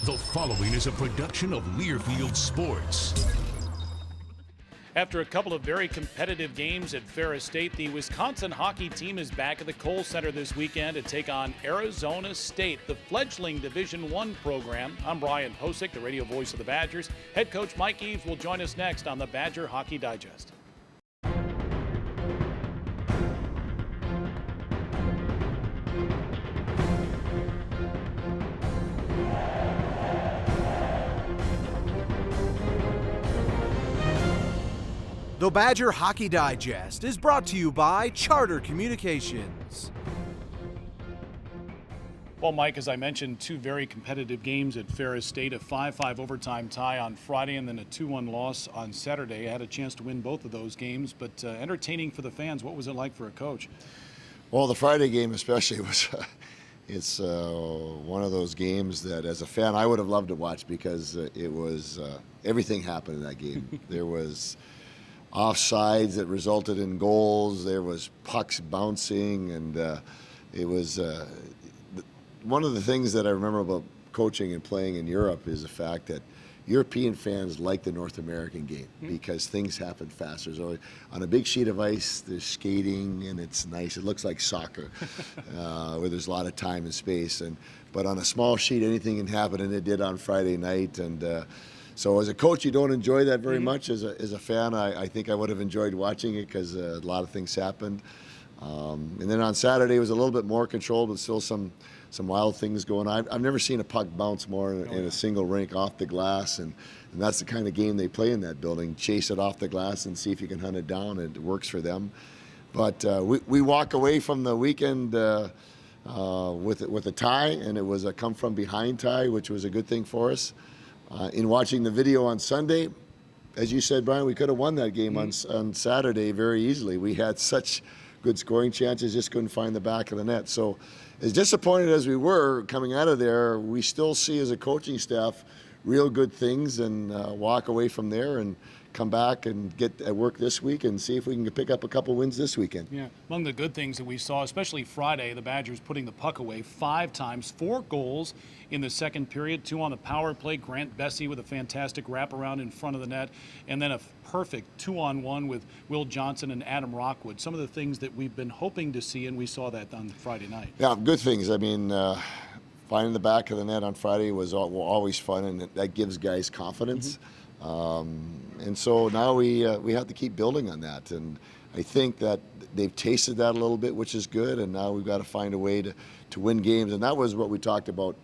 The following is a production of Learfield Sports. After a couple of very competitive games at Ferris State, the Wisconsin hockey team is back at the Kohl Center this weekend to take on Arizona State, the fledgling Division I program. I'm Brian Posick, the radio voice of the Badgers. Head coach Mike Eaves will join us next on the Badger Hockey Digest. The Badger Hockey Digest is brought to you by Charter Communications. Well, Mike, as I mentioned, two very competitive games at Ferris State, a 5-5 overtime tie on Friday and then a 2-1 loss on Saturday. I had a chance to win both of those games, but entertaining for the fans. What was it like for a coach? Well, the Friday game especially was it's one of those games that as a fan I would have loved to watch because it was everything happened in that game. There was offsides that resulted in goals. There was pucks bouncing, and it was one of the things that I remember about coaching and playing in Europe is the fact that European fans like the North American game because things happen faster. So on a big sheet of ice, there's skating, and it's nice. It looks like soccer, where there's a lot of time and space. But on a small sheet, anything can happen, and it did on Friday night. And so as a coach, you don't enjoy that very much. As a fan, I think I would have enjoyed watching it because a lot of things happened. And then on Saturday, it was a little bit more controlled, but still some wild things going on. I've never seen a puck bounce more in a single rink off the glass, and that's the kind of game they play in that building. Chase it off the glass and see if you can hunt it down. It works for them. But we walk away from the weekend with a tie, and it was a come-from-behind tie, which was a good thing for us. In watching the video on Sunday, as you said, Brian, we could have won that game on Saturday very easily. We had such good scoring chances, just couldn't find the back of the net. So as disappointed as we were coming out of there, we still see as a coaching staff real good things and walk away from there and come back and get at work this week and see if we can pick up a couple wins this weekend. Yeah, among the good things that we saw, especially Friday, the Badgers putting the puck away 5 times, 4 goals in the second period, 2 on the power play. Grant Bessie with a fantastic wraparound in front of the net, and then a perfect 2-on-1 with Will Johnson and Adam Rockwood. Some of the things that we've been hoping to see, and we saw that on Friday night. Yeah, good things. I mean, finding the back of the net on Friday was always fun, and that gives guys confidence. And so now we have to keep building on that, and I think that they've tasted that a little bit, which is good, and now we've got to find a way to win games, and that was what we talked about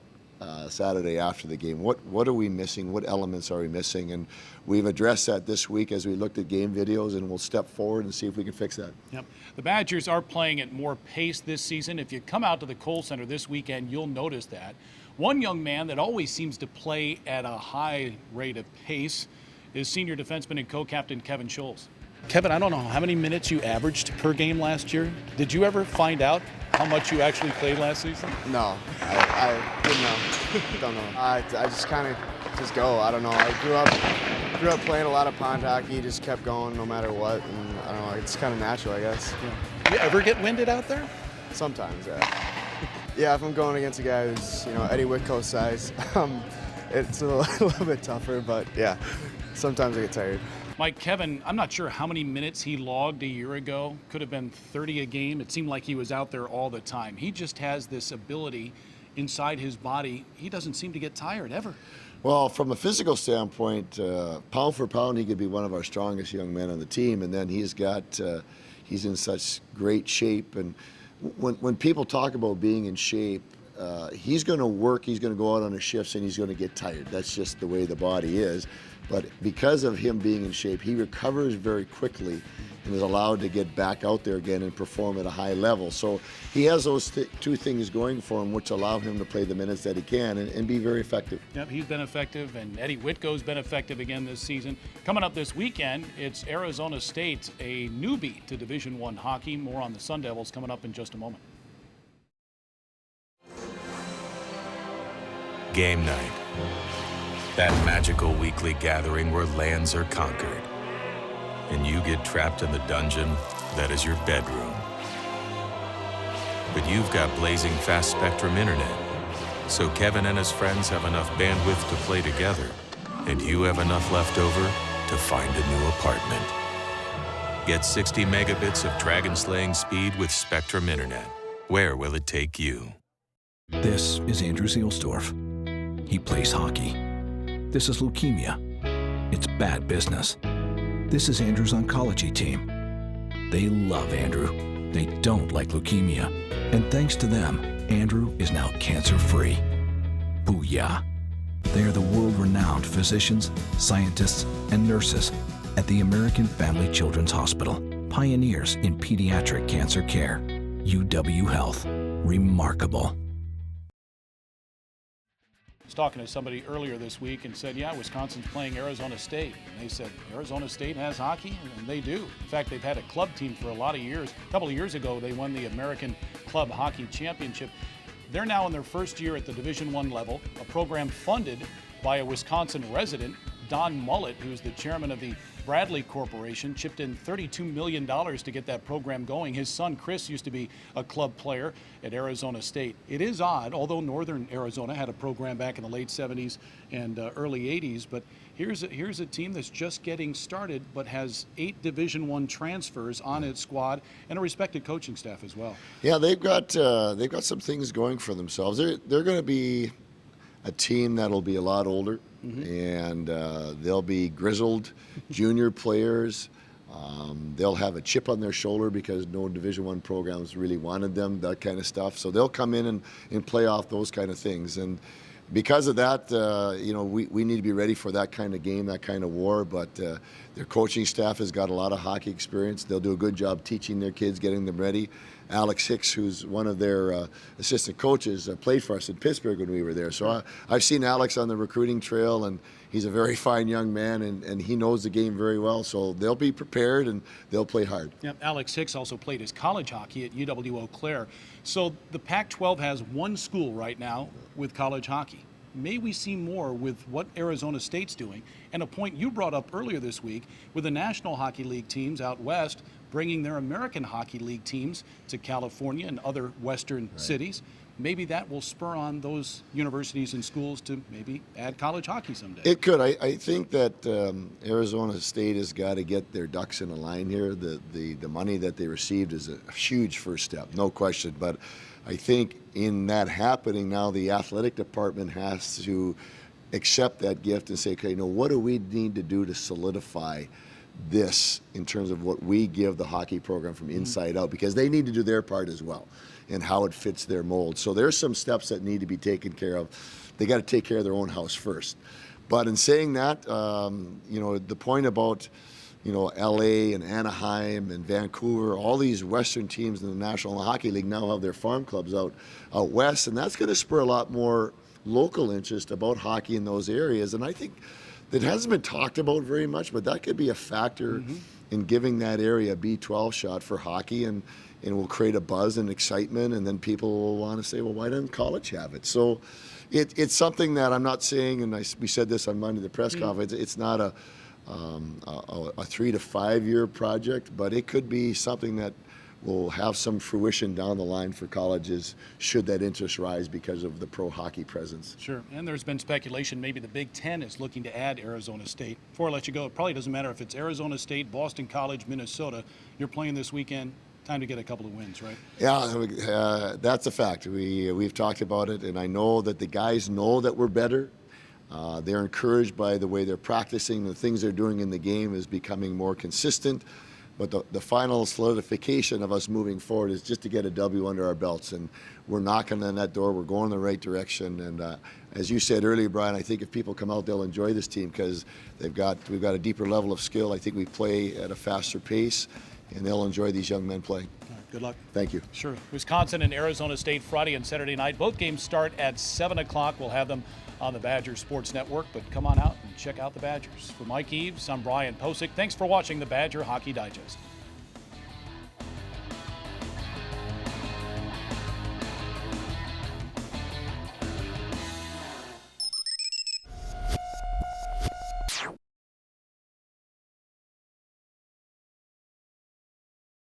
Saturday after the game. What are we missing? What elements are we missing? And we've addressed that this week as we looked at game videos, and we'll step forward and see if we can fix that. Yep. The Badgers are playing at more pace this season. If you come out to the Kohl Center this weekend, you'll notice that. One young man that always seems to play at a high rate of pace is senior defenseman and co-captain Kevin Scholes. Kevin, I don't know how many minutes you averaged per game last year. Did you ever find out how much you actually played last season? No, I didn't know. Don't know. I just kind of just go. I don't know. I grew up playing a lot of pond hockey. Just kept going no matter what, and I don't know. It's kind of natural, I guess. Yeah. You ever get winded out there? Sometimes, yeah. Yeah, if I'm going against a guy who's Eddie Whitco's size, it's a little bit tougher. But yeah, sometimes I get tired. Mike, Kevin, I'm not sure how many minutes he logged a year ago. Could have been 30 a game. It seemed like he was out there all the time. He just has this ability inside his body. He doesn't seem to get tired ever. Well, from a physical standpoint, pound for pound, he could be one of our strongest young men on the team. And then he's in such great shape. And when people talk about being in shape, he's going to work, he's going to go out on his shifts, and he's going to get tired. That's just the way the body is. But because of him being in shape, he recovers very quickly and is allowed to get back out there again and perform at a high level. So he has those two things going for him, which allow him to play the minutes that he can and be very effective. Yep, he's been effective, and Eddie Whitco's been effective again this season. Coming up this weekend, it's Arizona State, a newbie to Division I hockey. More on the Sun Devils coming up in just a moment. Game night. That magical weekly gathering where lands are conquered. And you get trapped in the dungeon that is your bedroom. But you've got blazing fast spectrum internet, so Kevin and his friends have enough bandwidth to play together, and you have enough left over to find a new apartment. Get 60 megabits of dragon-slaying speed with Spectrum Internet. Where will it take you? This is Andrew Zielsdorf. He plays hockey. This is leukemia. It's bad business. This is Andrew's oncology team. They love Andrew. They don't like leukemia. And thanks to them, Andrew is now cancer-free. Booyah. They are the world-renowned physicians, scientists, and nurses at the American Family Children's Hospital, pioneers in pediatric cancer care. UW Health. Remarkable. I was talking to somebody earlier this week and said, yeah, Wisconsin's playing Arizona State. And they said, Arizona State has hockey? And they do. In fact, they've had a club team for a lot of years. A couple of years ago, they won the American Club Hockey Championship. They're now in their first year at the Division I level, a program funded by a Wisconsin resident, Don Mullet, who's the chairman of the Bradley Corporation, chipped in $32 million to get that program going. His son, Chris, used to be a club player at Arizona State. It is odd, although Northern Arizona had a program back in the late 70s and early 80s, but here's a team that's just getting started, but has 8 Division I transfers on its squad and a respected coaching staff as well. Yeah, they've got some things going for themselves. They're going to be a team that'll be a lot older, and they'll be grizzled junior players. They'll have a chip on their shoulder because no Division I programs really wanted them, that kind of stuff. So they'll come in and play off those kind of things. And because of that, we need to be ready for that kind of game, that kind of war. But their coaching staff has got a lot of hockey experience. They'll do a good job teaching their kids, getting them ready. Alex Hicks, who's one of their assistant coaches, played for us in Pittsburgh when we were there. So I've seen Alex on the recruiting trail, and he's a very fine young man, and he knows the game very well. So they'll be prepared, and they'll play hard. Yep. Alex Hicks also played his college hockey at UW-Eau Claire. So the Pac-12 has one school right now with college hockey. May we see more with what Arizona State's doing? And a point you brought up earlier this week with the National Hockey League teams out west bringing their American Hockey League teams to California and other western cities. Maybe that will spur on those universities and schools to maybe add college hockey someday. It could. I think that Arizona State has got to get their ducks in a line here. The money that they received is a huge first step, no question. But I think in that happening now, the athletic department has to accept that gift and say, okay, what do we need to do to solidify this in terms of what we give the hockey program from inside out, because they need to do their part as well and how it fits their mold. So there's some steps that need to be taken care of. They got to take care of their own house first. But in saying that, the point about LA and Anaheim and Vancouver, all these Western teams in the National Hockey League now have their farm clubs out west, and that's going to spur a lot more local interest about hockey in those areas. And I think that hasn't been talked about very much, but that could be a factor in giving that area a B12 shot for hockey, and will create a buzz and excitement, and then people will want to say, well, why doesn't college have it? So it's something that I'm not saying, and we said this on Monday, the press conference, it's not a 3 to 5 year project, but it could be something that will have some fruition down the line for colleges should that interest rise because of the pro hockey presence. Sure, and there's been speculation maybe the Big Ten is looking to add Arizona State. Before I let you go, it probably doesn't matter if it's Arizona State, Boston College, Minnesota. You're playing this weekend. Time to get a couple of wins, right? Yeah, that's a fact. We've talked about it, and I know that the guys know that we're better. They're encouraged by the way they're practicing. The things they're doing in the game is becoming more consistent. But the final solidification of us moving forward is just to get a W under our belts. And we're knocking on that door. We're going in the right direction. And as you said earlier, Brian, I think if people come out, they'll enjoy this team because we've got a deeper level of skill. I think we play at a faster pace, and they'll enjoy these young men playing. All right, good luck. Thank you. Sure. Wisconsin and Arizona State Friday and Saturday night. Both games start at 7 o'clock. We'll have them on the Badger Sports Network, but come on out and check out the Badgers. For Mike Eaves, I'm Brian Posick. Thanks for watching the Badger Hockey Digest.